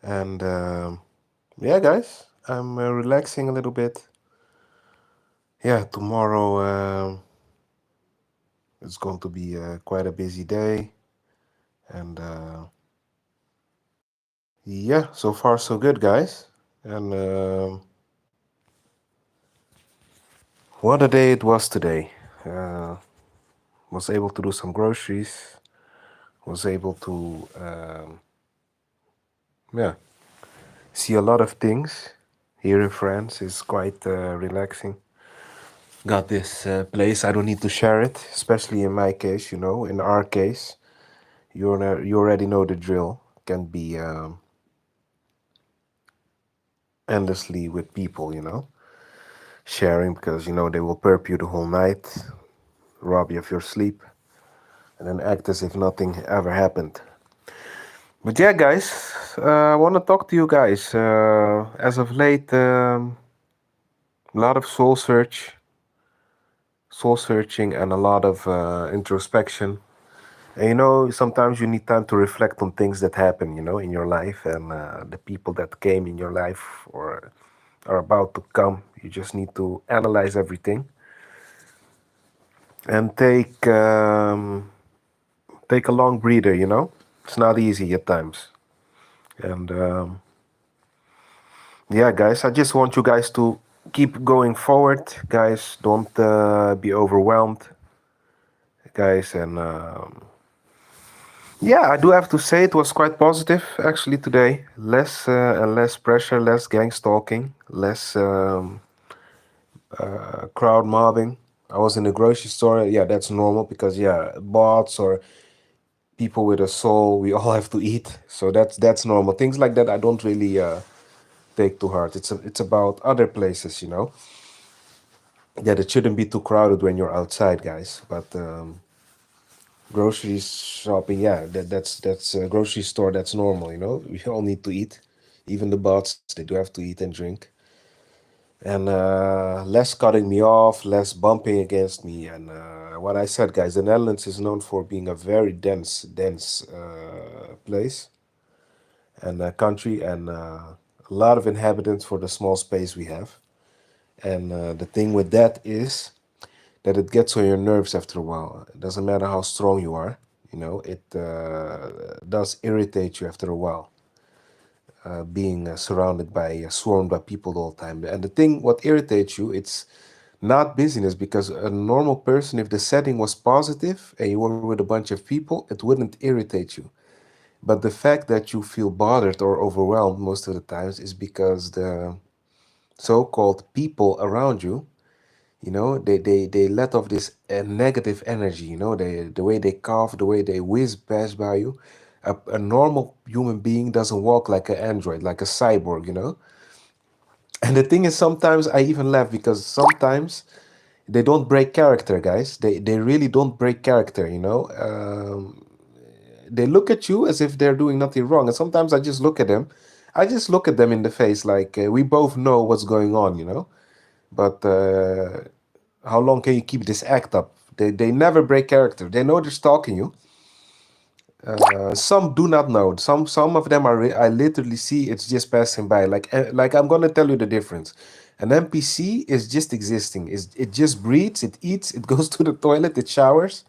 And yeah, guys, I'm relaxing a little bit. Yeah, tomorrow it's going to be quite a busy day. And yeah, so far so good, guys. And what a day it was today. Uh, was able to do some groceries. Was able to yeah, see a lot of things here in France. Is quite relaxing. Got this place. I don't need to share it, especially in my case. In our case, you already know the drill. Can be endlessly with people. Sharing because they will perp you the whole night, rob you of your sleep, and then act as if nothing ever happened. But yeah, guys, I want to talk to you guys. As of late, a lot of soul searching, and a lot of introspection. And sometimes you need time to reflect on things that happen, in your life, and the people that came in your life or are about to come. You just need to analyze everything and take a long breather. It's not easy at times. And yeah, guys, I just want you guys to keep going forward. Guys, don't be overwhelmed, guys. And yeah, I do have to say it was quite positive actually today. Less and less pressure, less gang stalking, less crowd mobbing. I was in the grocery store. Yeah, that's normal because yeah, bots or people with a soul, we all have to eat. So that's normal. Things like that I don't really take to heart. It's about other places. That it shouldn't be too crowded when you're outside, guys. But grocery shopping, yeah, that's a grocery store. That's normal. We all need to eat. Even the bots, they do have to eat and drink. And less cutting me off, less bumping against me. And what I said, guys, the Netherlands is known for being a very dense place and country, and a lot of inhabitants for the small space we have. And the thing with that is that it gets on your nerves after a while. It doesn't matter how strong you are, it does irritate you after a while. Being surrounded by, swarmed by people all the time. And the thing, what irritates you, it's not busyness, because a normal person, if the setting was positive and you were with a bunch of people, it wouldn't irritate you. But the fact that you feel bothered or overwhelmed most of the times is because the so-called people around you, they let off this negative energy. The way they cough, the way they whiz past by you. A normal human being doesn't walk like an android, like a cyborg. And the thing is, sometimes I even laugh because sometimes they don't break character, guys. They really don't break character. They look at you as if they're doing nothing wrong, and sometimes I just look at them. I just look at them in the face like we both know what's going on. But how long can you keep this act up? They never break character. They know they're stalking you. Some do not know. Some of them I literally see it's just passing by. Like I'm gonna tell you the difference. An NPC is just existing. It just breathes, it eats, it goes to the toilet, it showers,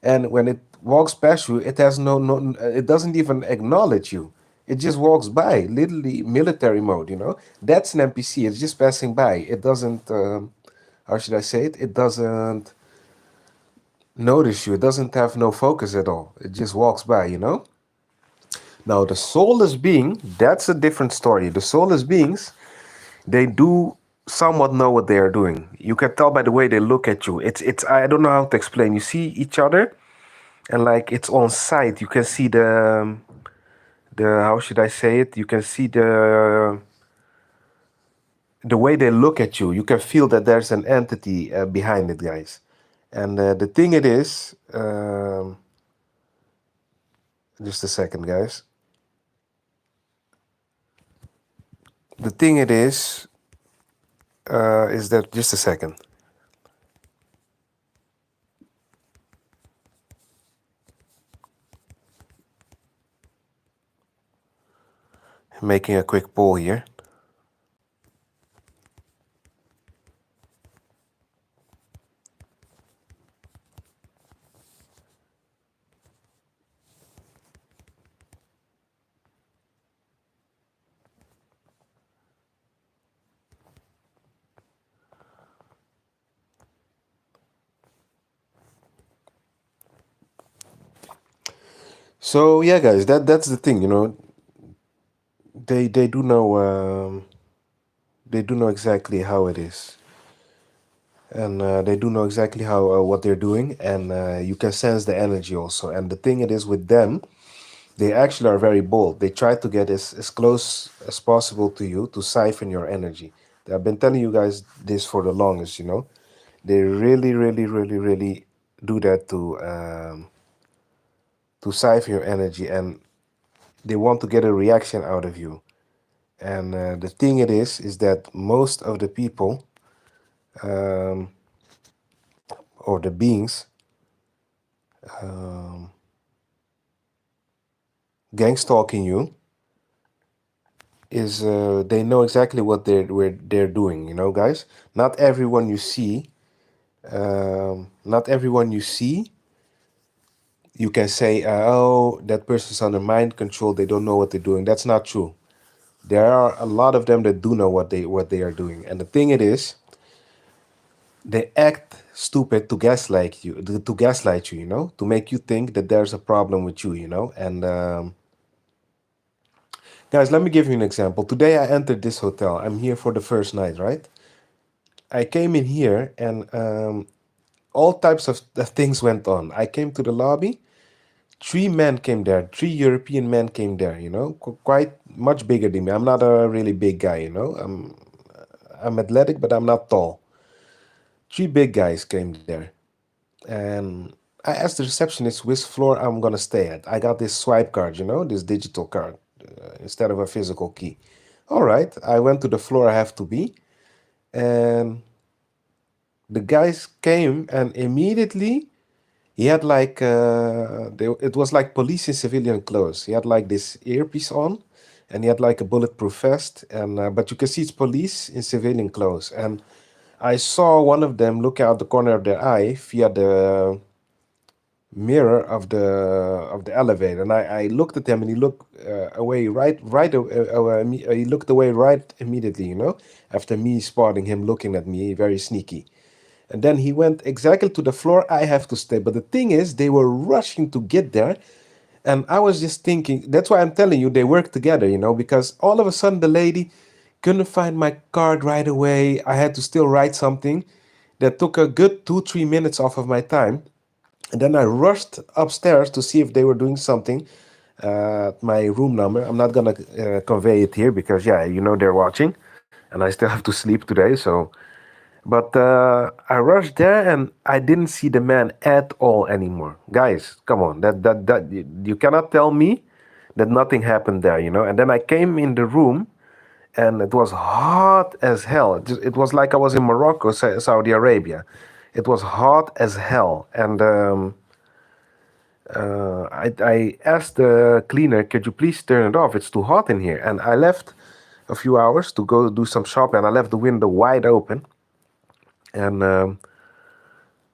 and when it walks past you, it has no. It doesn't even acknowledge you. It just walks by, literally military mode. That's an NPC. It's just passing by. It doesn't. How should I say it? It doesn't notice you. It doesn't have no focus at all. It just walks by. Now, the soulless being, that's a different story. The soulless beings, they do somewhat know what they are doing. You can tell by the way they look at you. It's I don't know how to explain. You see each other, and like it's on sight. You can see the how should I say it? You can see the way they look at you. You can feel that there's an entity behind it, guys. And the thing it is, just a second, guys. The thing it is that just a second. Making a quick poll here. So yeah, guys, that's the thing. They do know they do know exactly how it is, and they do know exactly how what they're doing, and you can sense the energy also. And the thing it is with them, they actually are very bold. They try to get as close as possible to you to siphon your energy. I've been telling you guys this for the longest. They really, really, really, really do that to siphon your energy, and they want to get a reaction out of you. And the thing it is that most of the people um, or the beings um, gang stalking you is they know exactly what they're doing. Guys. Not everyone you see, not everyone you see, you can say, oh, that person's under mind control. They don't know what they're doing. That's not true. There are a lot of them that do know what they are doing. And the thing it is, they act stupid to gaslight you, to make you think that there's a problem with you. And guys, let me give you an example. Today I entered this hotel. I'm here for the first night, right? I came in here and all types of things went on. I came to the lobby. Three men came there. Three European men came there. Quite much bigger than me. I'm not a really big guy. I'm athletic, but I'm not tall. Three big guys came there, and I asked the receptionist which floor I'm gonna stay at. I got this swipe card, this digital card instead of a physical key. All right, I went to the floor I have to be, and the guys came, and immediately he had like it was like police in civilian clothes. He had like this earpiece on, and he had like a bulletproof vest, and but you can see it's police in civilian clothes. And I saw one of them look out the corner of their eye via the mirror of the elevator, and I looked at him, and he looked away he looked away right immediately, after me spotting him looking at me very sneaky. And then he went exactly to the floor I have to stay. But the thing is, they were rushing to get there. And I was just thinking, that's why I'm telling you, they work together, because all of a sudden the lady couldn't find my card right away. I had to still write something that took a good 2, 3 minutes off of my time. And then I rushed upstairs to see if they were doing something. My room number. I'm not gonna convey it here because yeah, they're watching, and I still have to sleep today. So, but I rushed there and I didn't see the man at all anymore. Guys, come on, that you cannot tell me that nothing happened there. And then I came in the room and it was hot as hell. It was like I was in Morocco, Saudi Arabia. It was hot as hell, and I asked the cleaner, "Could you please turn it off? It's too hot in here." And I left a few hours to go do some shopping, and I left the window wide open. And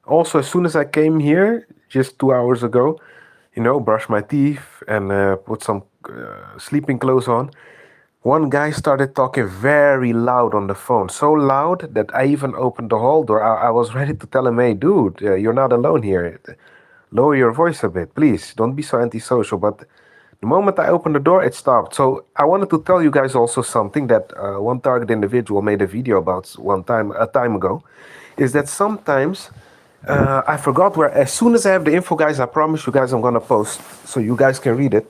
also, as soon as I came here, just 2 hours ago, brushed my teeth and put some sleeping clothes on. One guy started talking very loud on the phone, so loud that I even opened the hall door. I was ready to tell him, "Hey, dude, you're not alone here. Lower your voice a bit, please. Don't be so antisocial." But the moment I opened the door, it stopped. So I wanted to tell you guys also something that one target individual made a video about a time ago, is that sometimes I forgot where. As soon as I have the info, guys, I promise you guys I'm gonna post so you guys can read it.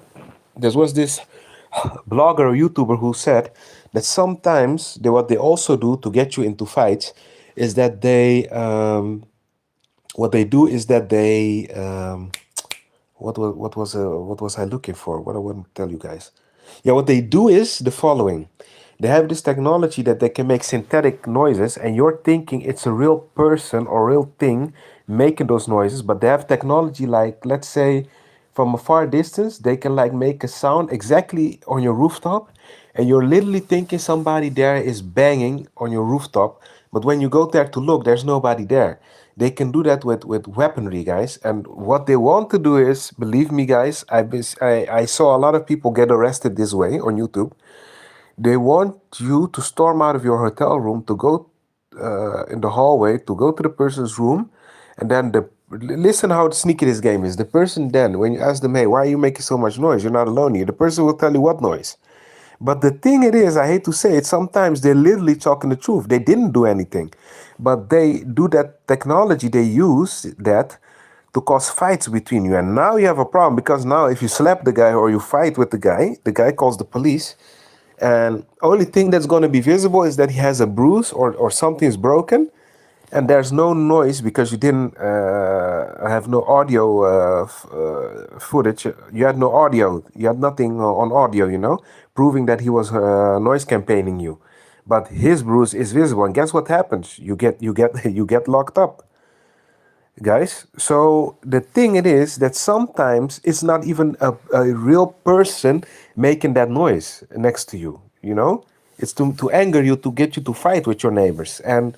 There was this blogger or YouTuber who said that sometimes what they also do to get you into fights is that what they do is that they what was I looking for? What I want to tell you guys. Yeah, what they do is the following. They have this technology that they can make synthetic noises, and you're thinking it's a real person or real thing making those noises, but they have technology like, let's say, from a far distance, they can like make a sound exactly on your rooftop, and you're literally thinking somebody there is banging on your rooftop. But when you go there to look, there's nobody there. They can do that with weaponry, guys. And what they want to do is, believe me, guys, I saw a lot of people get arrested this way on YouTube. They want you to storm out of your hotel room to go in the hallway to go to the person's room, and then listen how sneaky this game is. The person then, when you ask them, "Hey, why are you making so much noise? You're not alone here." The person will tell you what noise. But the thing it is, I hate to say it, sometimes they're literally talking the truth. They didn't do anything, but they do that technology. They use that to cause fights between you, and now you have a problem because now if you slap the guy or you fight with the guy calls the police, and only thing that's going to be visible is that he has a bruise or something's broken, and there's no noise because you didn't have no audio footage. You had no audio. You had nothing on audio, proving that he was noise campaigning you. But his bruise is visible, and guess what happens? You get locked up, guys. So the thing it is that sometimes it's not even a real person making that noise next to you. It's to anger you, to get you to fight with your neighbors, and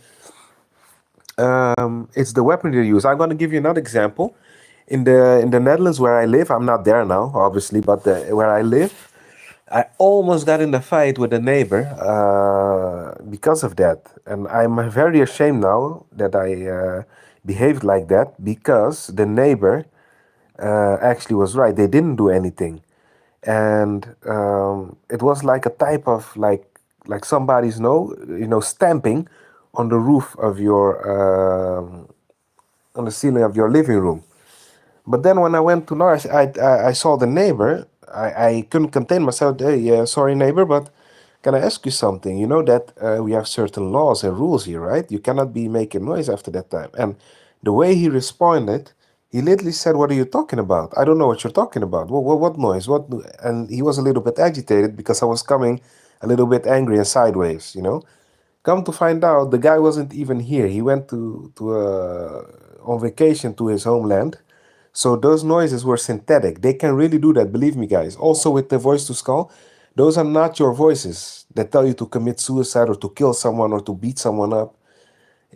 it's the weapon they use. I'm going to give you another example. In the Netherlands where I live, I'm not there now, obviously, but where I live, I almost got in a fight with a neighbor because of that, and I'm very ashamed now that I behaved like that because the neighbor actually was right. They didn't do anything, and it was like a type of like somebody's stamping on the roof of your on the ceiling of your living room. But then when I went to Lars, I saw the neighbor. I couldn't contain myself. Hey, yeah, sorry, neighbor, but can I ask you something? You know that we have certain laws and rules here, right? You cannot be making noise after that time. And the way he responded, he literally said, "What are you talking about? I don't know what you're talking about. What noise? What?" And he was a little bit agitated because I was coming a little bit angry and sideways. Come to find out, the guy wasn't even here. He went to on vacation to his homeland. So those noises were synthetic. They can really do that, believe me, guys. Also with the voice to skull, those are not your voices that tell you to commit suicide or to kill someone or to beat someone up.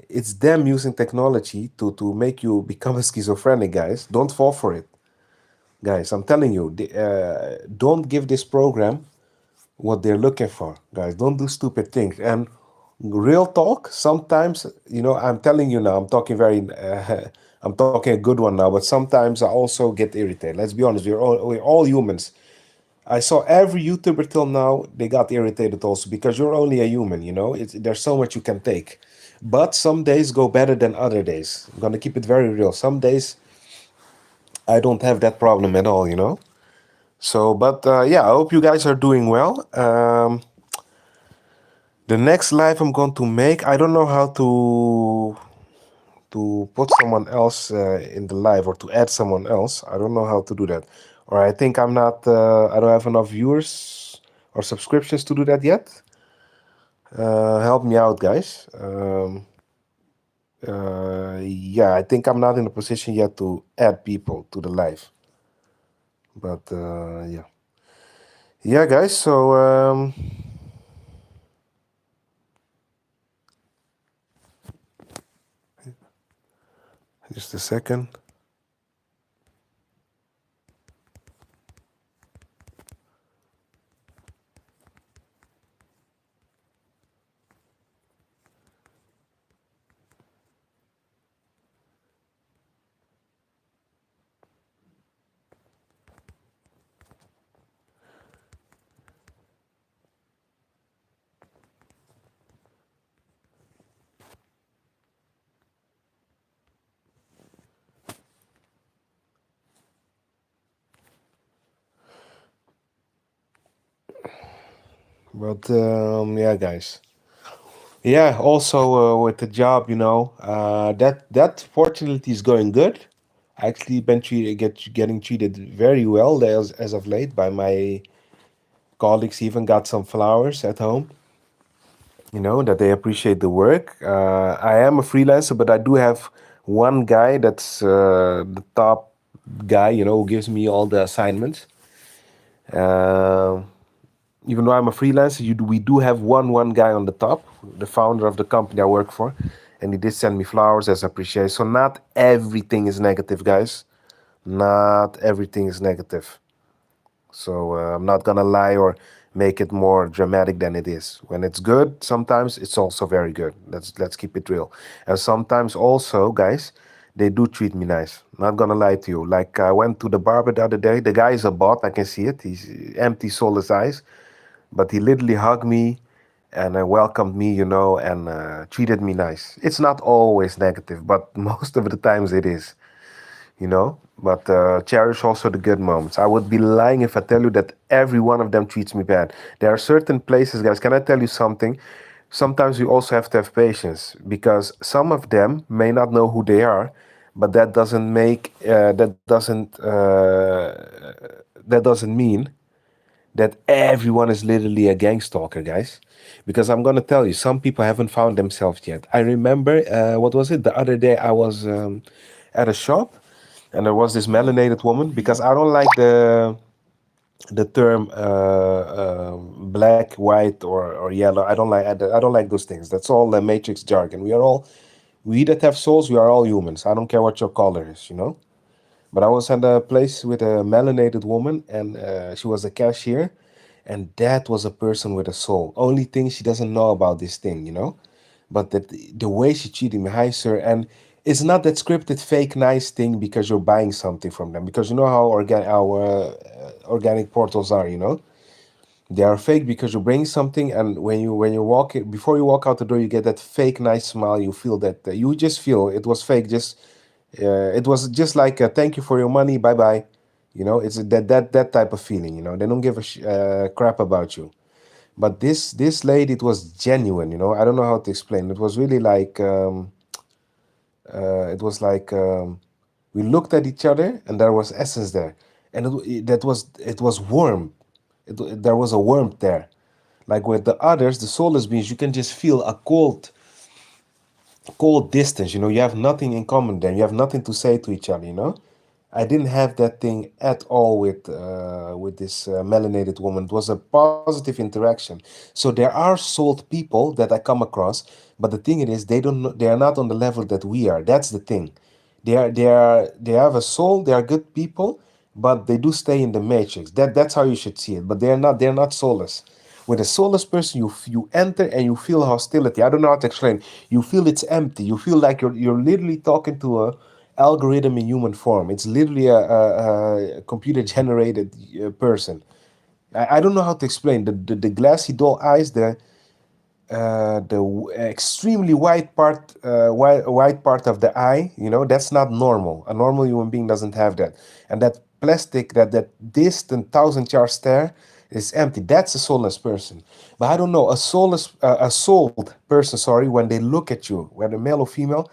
It's them using technology to make you become a schizophrenic, guys. Don't fall for it, guys. I'm telling you, don't give this program what they're looking for, guys. Don't do stupid things. And real talk, sometimes, I'm telling you now, I'm talking very, I'm talking a good one now, but sometimes I also get irritated. Let's be honest, we're all humans. I saw every YouTuber till now, they got irritated also because you're only a human. There's so much you can take. But some days go better than other days. I'm gonna keep it very real. Some days I don't have that problem at all. So, but yeah, I hope you guys are doing well. The next live I'm going to make, I don't know how to put someone else in the live or to add someone else. I don't know how to do that. Or I think I don't have enough viewers or subscriptions to do that yet. Help me out, guys. Yeah, I think I'm not in a position yet to add people to the live. But yeah. Yeah, guys, so just a second. But yeah, guys. Yeah, also with the job, that fortunately is going good. I actually been getting treated very well as of late by my colleagues. Even got some flowers at home. That they appreciate the work. I am a freelancer, but I do have one guy that's the top. guy, who gives me all the assignments. Uh, Even though I'm a freelancer, we do have one guy on the top, the founder of the company I work for, and he did send me flowers as appreciation. So not everything is negative, guys. Not everything is negative. So I'm not gonna lie or make it more dramatic than it is. When it's good, sometimes it's also very good. Let's keep it real. And sometimes also, guys, they do treat me nice. Not gonna lie to you. Like I went to the barber the other day. The guy is a bot. I can see it. He's empty, soulless eyes, but he literally hugged me and welcomed me, and treated me nice. It's not always negative, but most of the times it is. But cherish also the good moments. I would be lying if I tell you that every one of them treats me bad. There are certain places, guys. Can I tell you something? Sometimes you also have to have patience because some of them may not know who they are, but that doesn't mean that everyone is literally a gang stalker, guys. Because I'm gonna tell you, some people haven't found themselves yet. I remember, what was it? The other day I was at a shop, and there was this melanated woman. Because I don't like the term black, white, or yellow. I don't like those things. That's all the matrix jargon. We that have souls, we are all humans. I don't care what your color is. But I was at a place with a melanated woman, and she was a cashier, and that was a person with a soul. Only thing she doesn't know about this thing. But the way she treated me, hi sir, and it's not that scripted, fake, nice thing because you're buying something from them. Because you know how our organic portals are. They are fake because you bring something, and when you walk it, before you walk out the door, you get that fake nice smile. You feel that you just feel it was fake. Just it was just like a thank you for your money, bye bye. It's that type of feeling. They don't give a crap about you. But this lady, it was genuine. I don't know how to explain. It was really like we looked at each other, and there was essence there, and it was warm. There was a warmth there. Like with the others, the soulless beings, you can just feel a cold distance. You have nothing in common then. You have nothing to say to each other. I didn't have that thing at all with this melanated woman. It was a positive interaction. So there are souled people that I come across, but the thing it is, they are not on the level that we are. That's the thing. They have a soul. They are good people, but they do stay in the matrix. That's how you should see it. But they're not soulless. With a soulless person, you enter and you feel hostility. I don't know how to explain. You feel it's empty. You feel like you're literally talking to a algorithm in human form. It's literally a computer generated person. I don't know how to explain the glassy doll eyes, the extremely white part of the eye. That's not normal. A normal human being doesn't have that. And that plastic, that distant thousand-yard stare is empty. That's a soulless person. But I don't know, a souled person, sorry, when they look at you, whether male or female,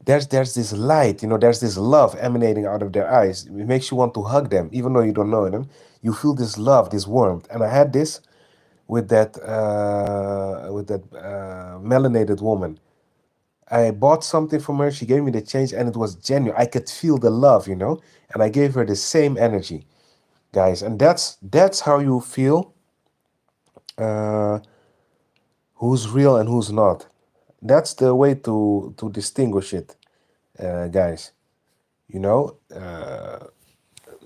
there's this light. There's this love emanating out of their eyes. It makes you want to hug them, even though you don't know them. You feel this love, this warmth. And I had this with that melanated woman. I bought something from her. She gave me the change, and it was genuine. I could feel the love. And I gave her the same energy, guys. And that's how you feel uh, who's real and who's not. That's the way to distinguish it, guys. You know,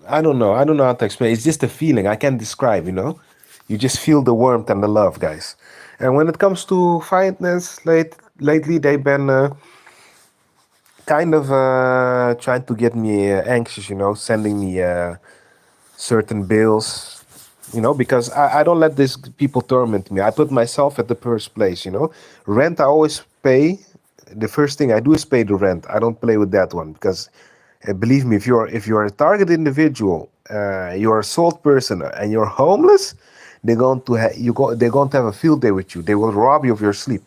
I don't know. I don't know how to explain. It's just a feeling I can't describe. You just feel the warmth and the love, guys. And when it comes to finance, lately they've been kind of trying to get me anxious. Sending me certain bills. Because I don't let these people torment me. I put myself at the first place. Rent I always pay. The first thing I do is pay the rent. I don't play with that one because believe me, if you're a target individual, you're a sold person and you're homeless, they're going to have a field day with you. They will rob you of your sleep.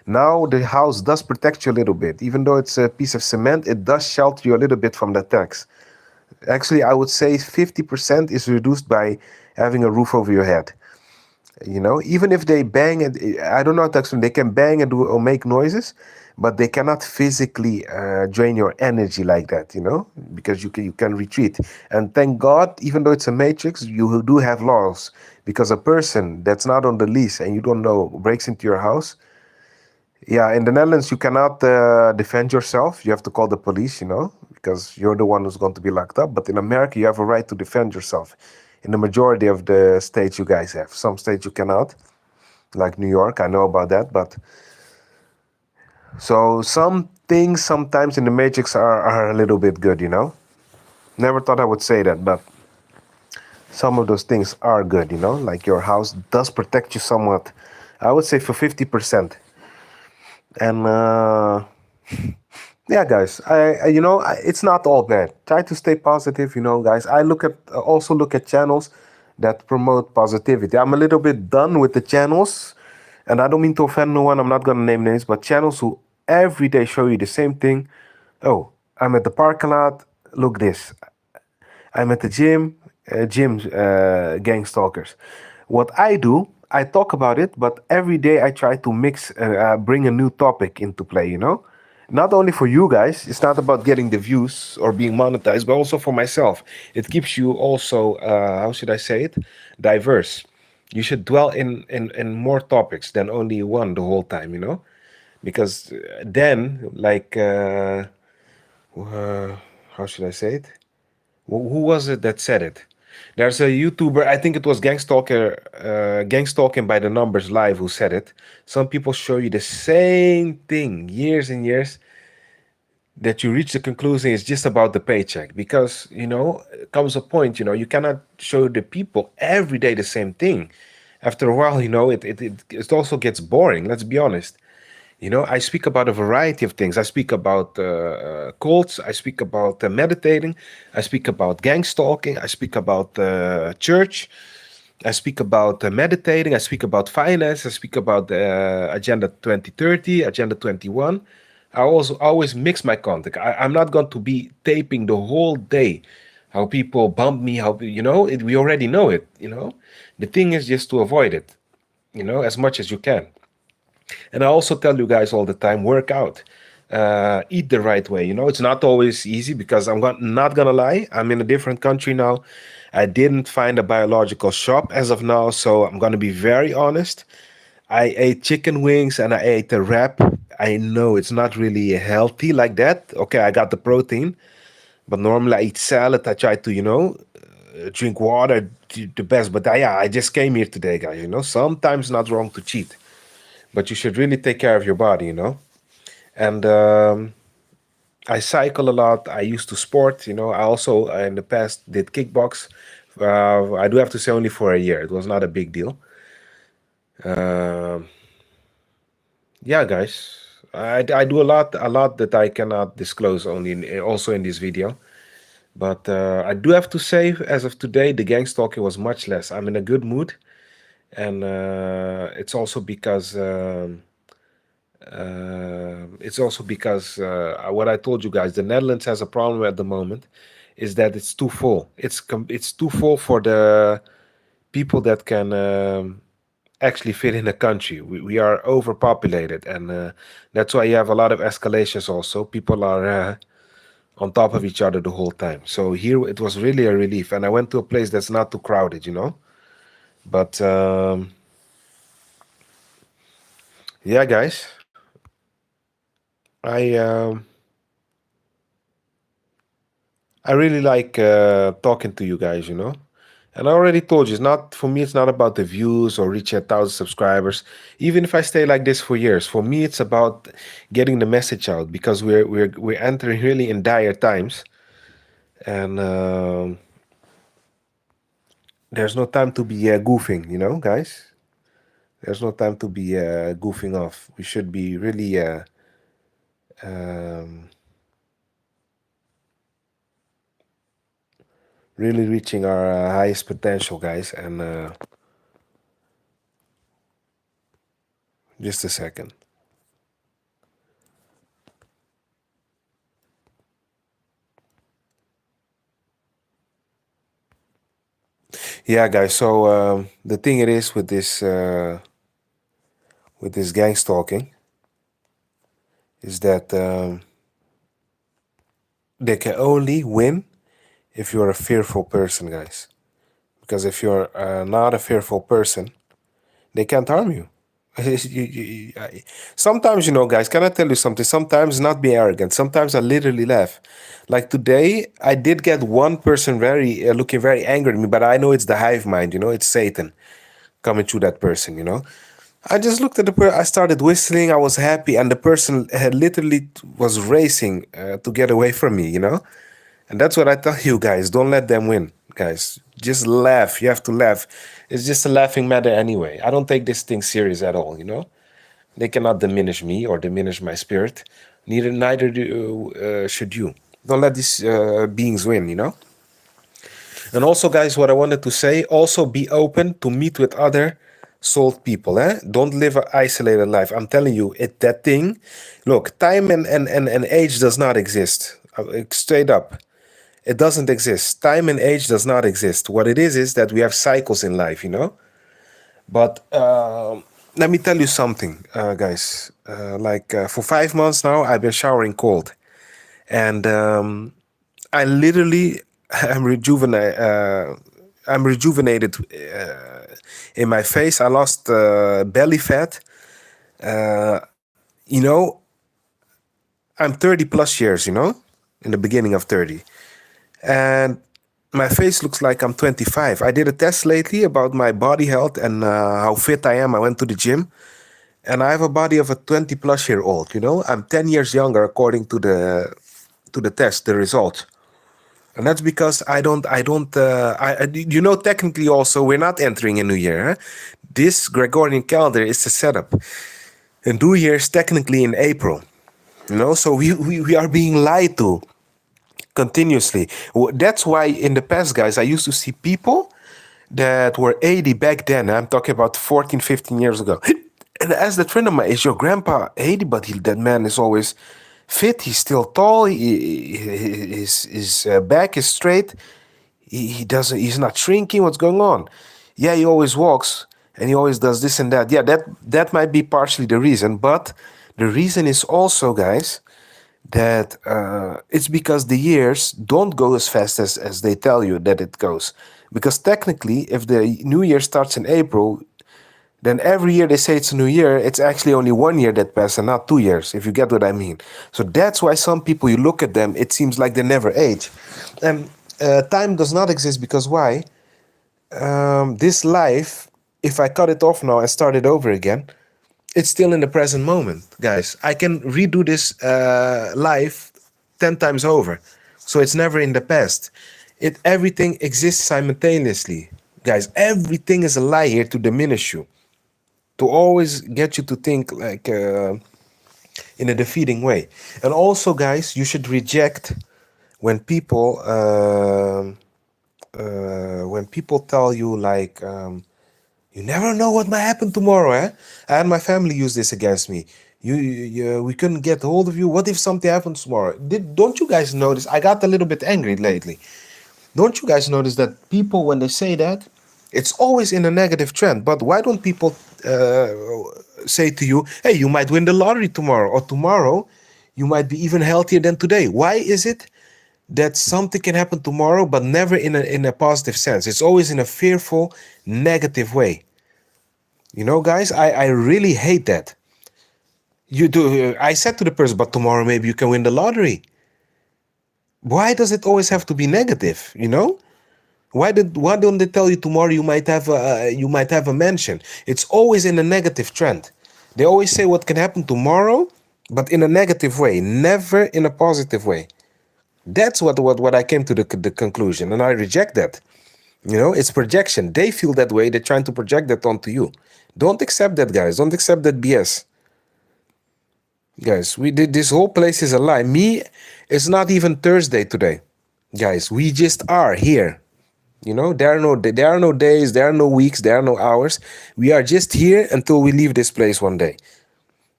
Now the house does protect you a little bit, even though it's a piece of cement. It does shelter you a little bit from the tax. Actually, I would say 50% is reduced by having a roof over your head. Even if they bang and I don't know how to explain. They can bang and do or make noises, but they cannot physically drain your energy like that. Because you can retreat. And thank God, even though it's a matrix, you do have laws. Because a person that's not on the lease and you don't know breaks into your house. Yeah, in the Netherlands you cannot defend yourself. You have to call the police. Because you're the one who's going to be locked up. But in America you have a right to defend yourself. In the majority of the states you guys have. Some states you cannot, like New York. I know about that, but so some things sometimes in the Matrix are a little bit good. Never thought I would say that, but some of those things are good. Like your house does protect you somewhat. I would say for 50%. And yeah, guys, it's not all bad. Try to stay positive, guys. I also look at channels that promote positivity. I'm a little bit done with the channels, and I don't mean to offend no one. I'm not gonna name names, but channels who every day show you the same thing. Oh, I'm at the parking lot. Look this. I'm at the gym, gang stalkers. What I do, I talk about it, but every day I try to bring a new topic into play. Not only for you guys, it's not about getting the views or being monetized, but also for myself. It keeps you also, how should I say it, diverse. You should dwell in more topics than only one the whole time. Because then, like, how should I say it? Who was it that said it? There's a YouTuber, I think it was Gangstalking by the Numbers Live who said it. Some people show you the same thing years and years that you reach the conclusion it's just about the paycheck because comes a point you cannot show the people every day the same thing. After a while it also gets boring. Let's be honest. I speak about a variety of things. I speak about cults. I speak about meditating. I speak about gang stalking. I speak about church. I speak about meditating. I speak about finance. I speak about Agenda 2030, Agenda 21. I also always mix my content. I'm not going to be taping the whole day how people bump me, we already know it. The thing is just to avoid it, as much as you can. And I also tell you guys all the time, work out, eat the right way. It's not always easy because not gonna lie, I'm in a different country now. I didn't find a biological shop as of now, so I'm gonna be very honest. I ate chicken wings and I ate a wrap. I know it's not really healthy like that. Okay, I got the protein, but normally I eat salad. I try to, drink water the best. But yeah, I just came here today, guys. Sometimes not wrong to cheat, but you should really take care of your body. And I cycle a lot. I used to sport. I also in the past did kickbox. I do have to say only for a year. It was not a big deal. Um yeah, guys, I do a lot that I cannot disclose also in this video. But I do have to say, as of today, the gang stalking was much less. I'm in a good mood, and it's also because what I told you guys, the Netherlands has a problem at the moment, is that it's too full. It's too full for the people that can actually fit in the country. We are overpopulated, and that's why you have a lot of escalations. Also, people are on top of each other the whole time. So here it was really a relief, and I went to a place that's not too crowded. But yeah, guys, I um, I really like talking to you guys. And I already told you, it's not for me. It's not about the views or reaching 1,000 subscribers. Even if I stay like this for years, for me, it's about getting the message out because we're entering really in dire times, and there's no time to be goofing. Guys. There's no time to be goofing off. We should be really, um, really reaching our highest potential, guys. And just a second. Yeah, guys. So the thing it is with this gang stalking is that they can only win if you're a fearful person, guys. Because if you're not a fearful person, they can't harm you. Sometimes, guys, can I tell you something? Sometimes not be arrogant. Sometimes I literally laugh. Like today, I did get one person very looking very angry at me, but I know it's the hive mind. It's Satan coming through that person. I just looked at the person. I started whistling. I was happy, and the person had literally was racing to get away from me. And that's what I tell you guys. Don't let them win, guys. Just laugh. You have to laugh. It's just a laughing matter anyway. I don't take this thing serious at all. They cannot diminish me or diminish my spirit. Neither should you. Don't let these beings win. And also, guys, what I wanted to say, also be open to meet with other souled people. Don't live an isolated life. I'm telling you, that thing, look, time and age does not exist. Straight up. It doesn't exist. Time and age does not exist. What it is that we have cycles in life. But let me tell you something, guys. For 5 months now, I've been showering cold. And I literally I'm rejuvenated in my face. I lost belly fat. Uh, you know, I'm 30 plus years, in the beginning of 30. And my face looks like I'm 25. I did a test lately about my body health and how fit I am. I went to the gym and I have a body of a 20 plus year old. I'm 10 years younger according to the test, the result. And that's because technically also we're not entering a new year. Huh? This Gregorian calendar is a setup. And New Year is technically in April. So we are being lied to continuously. That's why in the past, guys, I used to see people that were 80 back then. I'm talking about 14, 15 years ago. And I asked that friend of mine, is your grandpa 80? But that man is always fit. He's still tall. His back is straight. He's not shrinking. What's going on? Yeah, he always walks and he always does this and that. Yeah, that might be partially the reason. But the reason is also, guys, that it's because the years don't go as fast as they tell you that it goes. Because technically, if the new year starts in April, then every year they say it's a new year, it's actually only 1 year that passed and not 2 years, if you get what I mean. So that's why some people, you look at them, it seems like they never age. And time does not exist because why? This life, if I cut it off now and start it over again, it's still in the present moment, guys. I can redo this life 10 times over. So it's never in the past. Everything exists simultaneously. Guys, everything is a lie here to diminish you, to always get you to think like in a defeating way. And also, guys, you should reject when people tell you like you never know what might happen tomorrow. I had my family use this against me. We couldn't get hold of you. What if something happens tomorrow? Don't you guys notice? I got a little bit angry lately. Don't you guys notice that people, when they say that, it's always in a negative trend? But why don't people say to you, hey, you might win the lottery tomorrow, or tomorrow you might be even healthier than today? Why is it that something can happen tomorrow, but never in a positive sense? It's always in a fearful, negative way. Guys, I really hate that. You do. I said to the person, but tomorrow maybe you can win the lottery. Why does it always have to be negative? Why don't they tell you tomorrow you might have a mansion? It's always in a negative trend. They always say what can happen tomorrow, but in a negative way, never in a positive way. That's what I came to the conclusion, and I reject that. It's projection. They feel that way. They're trying to project that onto you. Don't accept that, guys. Don't accept that BS. Guys, this whole place is a lie. It's not even Thursday today. Guys, we just are here. There are no days, there are no weeks, there are no hours. We are just here until we leave this place one day.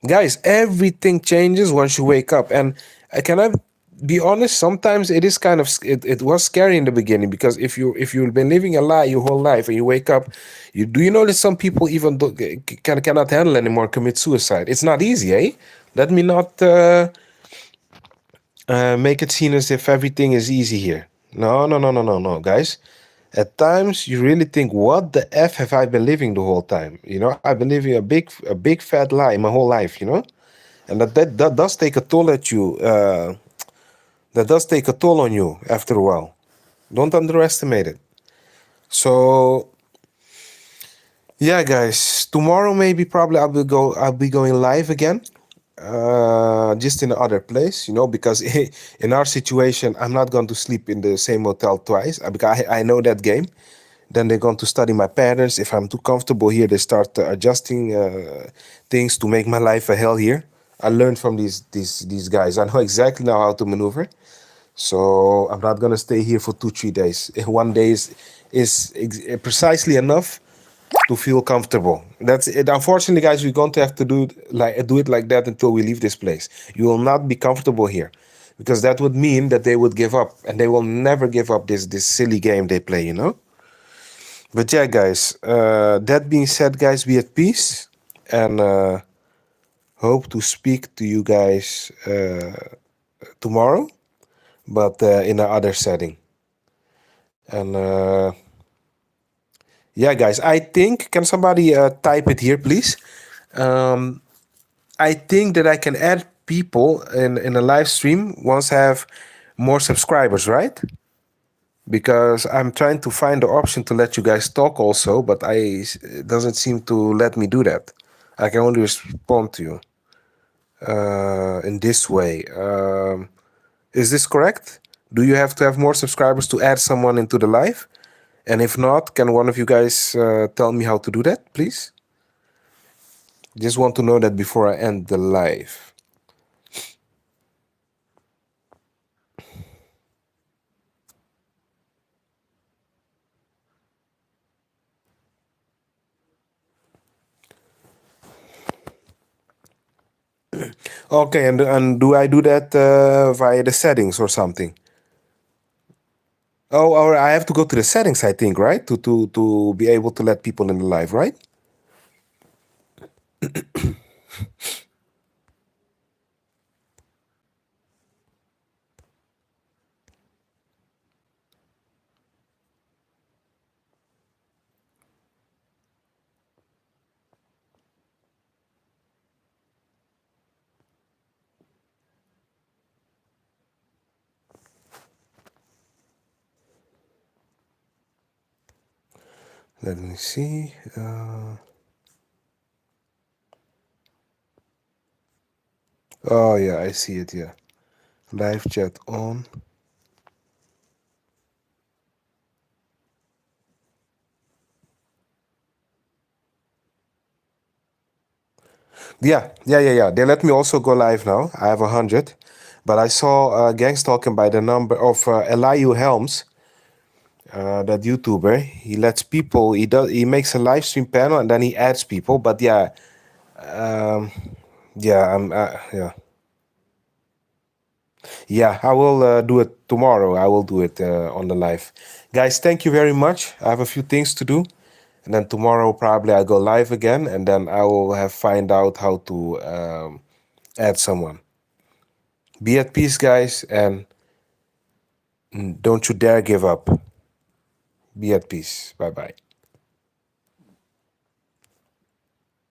Guys, everything changes once you wake up. And can I be honest, sometimes it is kind of it was scary in the beginning, because if you've been living a lie your whole life and you wake up, you notice some people even cannot handle anymore, commit suicide. It's not easy, eh? Let me not make it seem as if everything is easy here. No, no, no, no, no, no, guys. At times you really think, what the f have I been living the whole time? I've been living a big fat lie my whole life, and that does take a toll at you. That does take a toll on you after a while. Don't underestimate it. So yeah, guys, tomorrow maybe probably I'll be going live again, just in another place, because in our situation I'm not going to sleep in the same hotel twice, because I know that game. Then they're going to study my patterns. If I'm too comfortable here, they start adjusting things to make my life a hell here. I learned from these guys. I know exactly now how to maneuver. So I'm not gonna stay here for 2 3 days. One day is precisely enough to feel comfortable. That's it. Unfortunately, guys, we're going to have to do it like that until we leave this place. You will not be comfortable here, because that would mean that they would give up, and they will never give up this silly game they play. But yeah, guys. That being said, guys, be at peace, and hope to speak to you guys tomorrow, but in another setting. And yeah, guys, I think, can somebody type it here, please? Um, I think that I can add people in a live stream once I have more subscribers, right? Because I'm trying to find the option to let you guys talk also, but it doesn't seem to let me do that. I can only respond to you in this way. Is this correct? Do you have to have more subscribers to add someone into the live? And if not, can one of you guys tell me how to do that, please? Just want to know that before I end the live. Okay, and do I do that via the settings or something? Oh, or I have to go to the settings, I think, right? To be able to let people in the live, right? Let me see. Oh yeah, I see it. Yeah, live chat on. Yeah. They let me also go live now. I have 100, but I saw gangs talking by the number of Eliu Helms, that YouTuber. He lets people. He makes a live stream panel and then he adds people. But yeah, um, yeah, yeah. Yeah, I will do it tomorrow. I will do it on the live. Guys, thank you very much. I have a few things to do. And then tomorrow probably I go live again, and then I will have find out how to add someone. Be at peace, guys, and don't you dare give up. Be at peace. Bye bye.